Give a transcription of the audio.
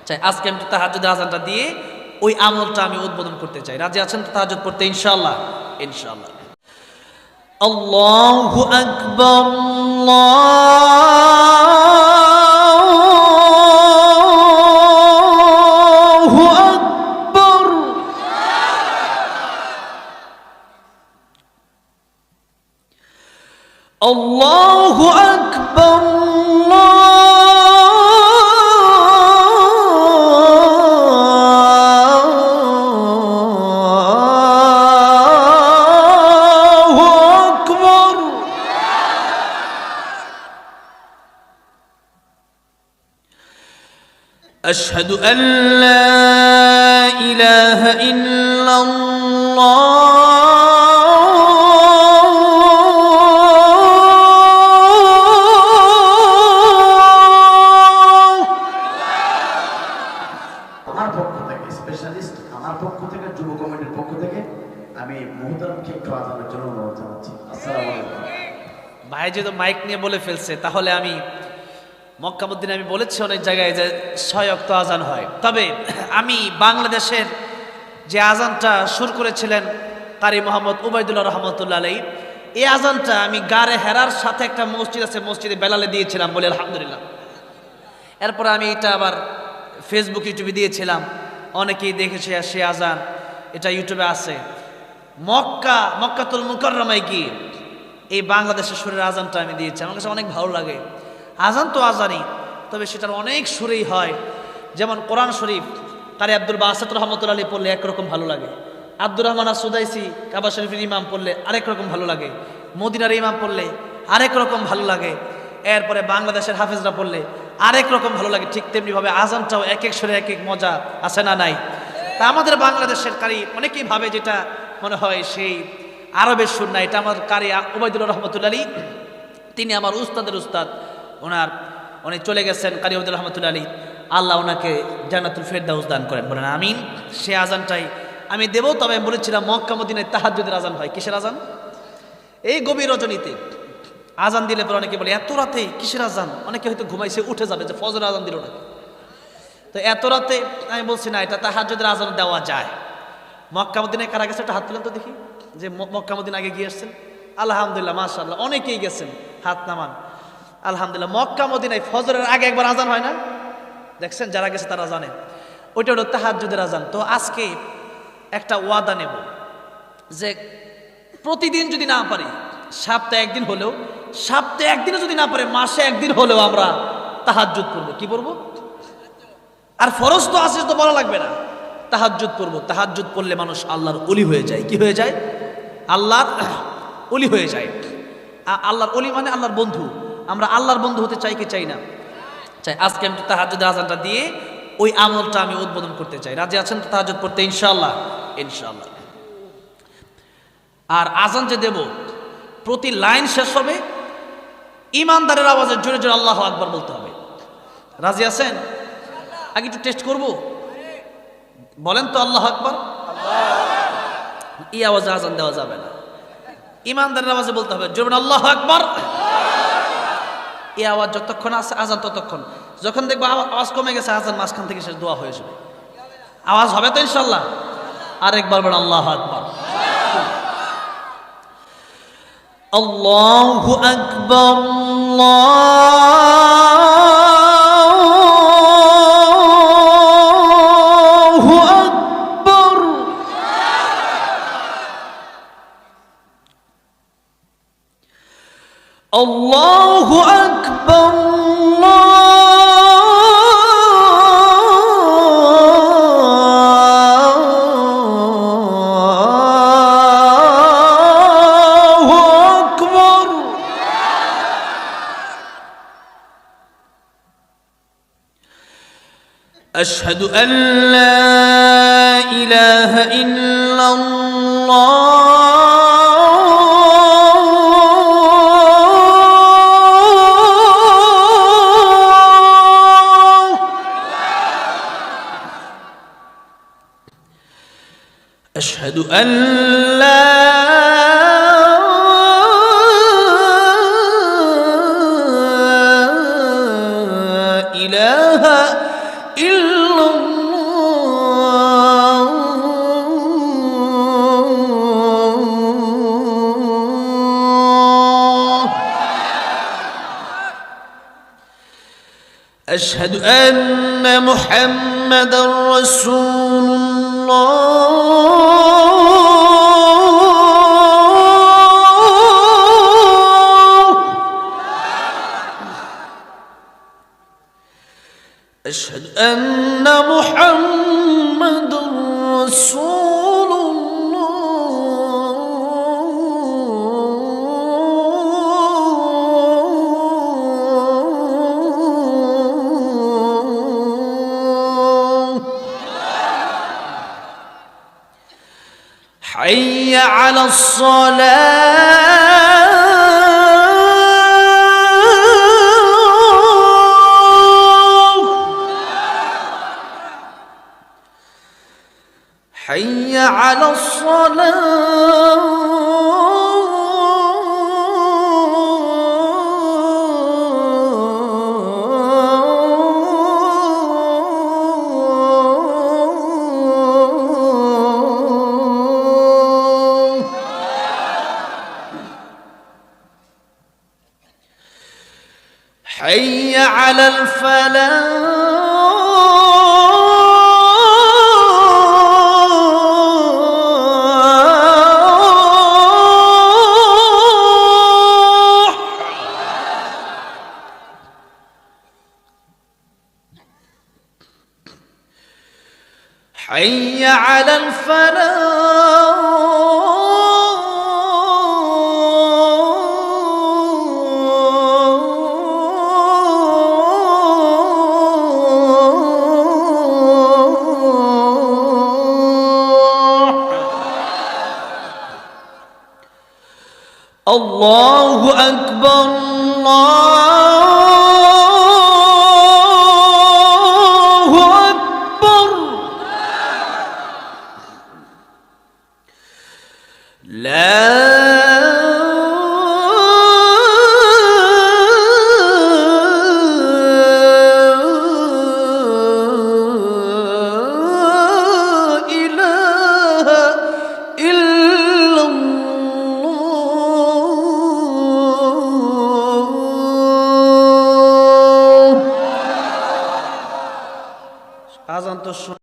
চাই আজকে আমি তাহাজ্জুদের আযানটা দিয়ে ওই আমলটা আমি উদ্বোধন করতে চাই। রাজি আছেন তো তাহাজ্জুদ পড়তে ইনশাআল্লাহ? ইনশাআল্লাহ। আল্লাহু আকবার, আল্লাহু আকবার। আল্লাহু আকবার, أشهد أن لا إله إلا الله। আমার পক্ষ থেকে স্পেশালিস্ট, আমার পক্ষ থেকে যুব কমিটির পক্ষ থেকে আমি মুহতারামকে একটু আজানের জন্য অনুরোধ জানাচ্ছি। আসসালামু আলাইকুম। ভাই যেহেতু মাইক নিয়ে বলে ফেলছে, তাহলে আমি মক্কা মদিনায় আমি বলেছি অনেক জায়গায় যে 6 ওয়াক্ত আজান হয়। তবে আমি বাংলাদেশের যে আজানটা শুরু করেছিলেন কারি মোহাম্মদ উবাইদুল্লাহ রহমতুল্লাহ আলাইহি, এই আজানটা আমি গারে হেরার সাথে একটা মসজিদ আছে, মসজিদে বেলালে দিয়েছিলাম, বলে আলহামদুলিল্লাহ। এরপরে আমি এটা আবার ফেসবুক ইউটিউবে দিয়েছিলাম, অনেকেই দেখেছে সে আজান, এটা ইউটিউবে আছে। মক্কাতুল মুকাররমায় কি এই বাংলাদেশের সুরের আজানটা আমি দিয়েছি, আমার কাছে অনেক ভালো লাগে। আজান তো আজানই, তবে সেটার অনেক সুরেই হয়। যেমন কোরআন শরীফ কারি আব্দুল বাসিত রহমতুল্লাহ আলাইহি পড়লে একরকম ভালো লাগে, আব্দুর রহমান সুদাইসি কাবা শরীফের ইমাম পড়লে আরেক রকম ভালো লাগে, মদিনার ইমাম পড়লে আরেক রকম ভালো লাগে, এরপরে বাংলাদেশের হাফেজরা পড়লে আরেক রকম ভালো লাগে। ঠিক তেমনিভাবে আজানটাও এক এক সুরে এক এক মজা আছে না নাই? তা আমাদের বাংলাদেশের কারি অনেকেই ভাবে যেটা মনে হয় সেই আরবের সুর না, এটা আমার কারি উবাইদুল্লাহ রহমতুল্লাহ আলাইহি, তিনি আমার উস্তাদের উস্তাদ, উনি চলে গেছেন কারি উবাইদুল্লাহ রহমতুল্লাহ আলাইহি, আল্লাহ ওনাকে জান্নাতুল ফেরদাউস দান করেন, বলেন আমিন। সে আজানটাই আমি দেবো। তবে আমি বলেছিলাম মক্কা মদিনায় তাহাজ্জুদের আজান হয়। কিসের আজান? এই গভীর রজনীতে আজান দিলে পরে অনেকে বলে এত রাতে কিসের আজান, অনেকে হয়তো ঘুমাইছে উঠে যাবে যে ফজর আজান দিল না, তো এত রাতে আমি বলছি না, এটা তাহাজ্জুদের আজান দেওয়া যায়। মক্কা মদিনায় কারা গেছে একটা হাত তুলেন তো দেখি, যে মক্কা মদিনা আগে গিয়ে আসছেন। আলহামদুলিল্লাহ, মাশাআল্লাহ, অনেকেই গেছেন, হাত নামান। আলহামদুলিল্লাহ, মক্কা মদিনায় ফজরের আগে একবার আজান হয় না? দেখছেন, যারা গেছে তারা জানেন, ওইটা হলো তাহাজ্জুদের আজান। তো আজকে একটা ওয়াদা নেব যে প্রতিদিন যদি না পারি, সপ্তাহে একদিন হলেও, সপ্তাহে একদিনও যদি না পারে, মাসে একদিন হলেও আমরা তাহাজ্জুদ পড়বো। কি পড়বো? আর ফরজ তো আছে, তো বলা লাগবে না, তাহাজ্জুদ পড়বো। তাহাজ্জুদ পড়লে মানুষ আল্লাহর ওলি হয়ে যায়। কি হয়ে যায়? আল্লাহর ওলি হয়ে যায়। আল্লাহর ওলি মানে আল্লাহর বন্ধু। আমরা আল্লাহর বন্ধু হতে চাই কি চাই না? চাই। আজকে আমি তাহাজ্জুদের আযানটা দিয়ে ওই আমলটা আমি উদ্বোধন করতে চাই। রাজি আছেন তো তাহাজ্জুদ পড়তে ইনশাআল্লাহ? ইনশাআল্লাহ। আর আযান যে দেব, প্রতি লাইন শেষ হবে ইমানদারের আওয়াজে জোরে জোরে আল্লাহু আকবার বলতে হবে। রাজি আছেন? আগে একটু টেস্ট করব, বলেন তো আল্লাহু আকবার। এই আওয়াজে আযান দেওয়া যাবে না, ইমানদারের আওয়াজে বলতে হবে জোরে আল্লাহু আকবার। এই আওয়াজ যতক্ষণ আছে আযান ততক্ষণ। যখন দেখবো আওয়াজ কমে গেছে, আযান মাঝখান থেকে শেষ, দোয়া হয়ে যাবে। আওয়াজ হবে তো ইনশাআল্লাহ? আরেকবার বলেন আল্লাহু আকবার। আল্লাহু আকবার, আল্লাহু আকবার। আল্লাহু আকবার, أشهد أن لا إله إلا الله، أشهد أن لا إله إلا أشهد أن محمدا رسول الله أشهد أن محمدا رسول الله حي على الصلاة حي على الصلاة حي على الفلاح حي على الفلاح الله أكبر الله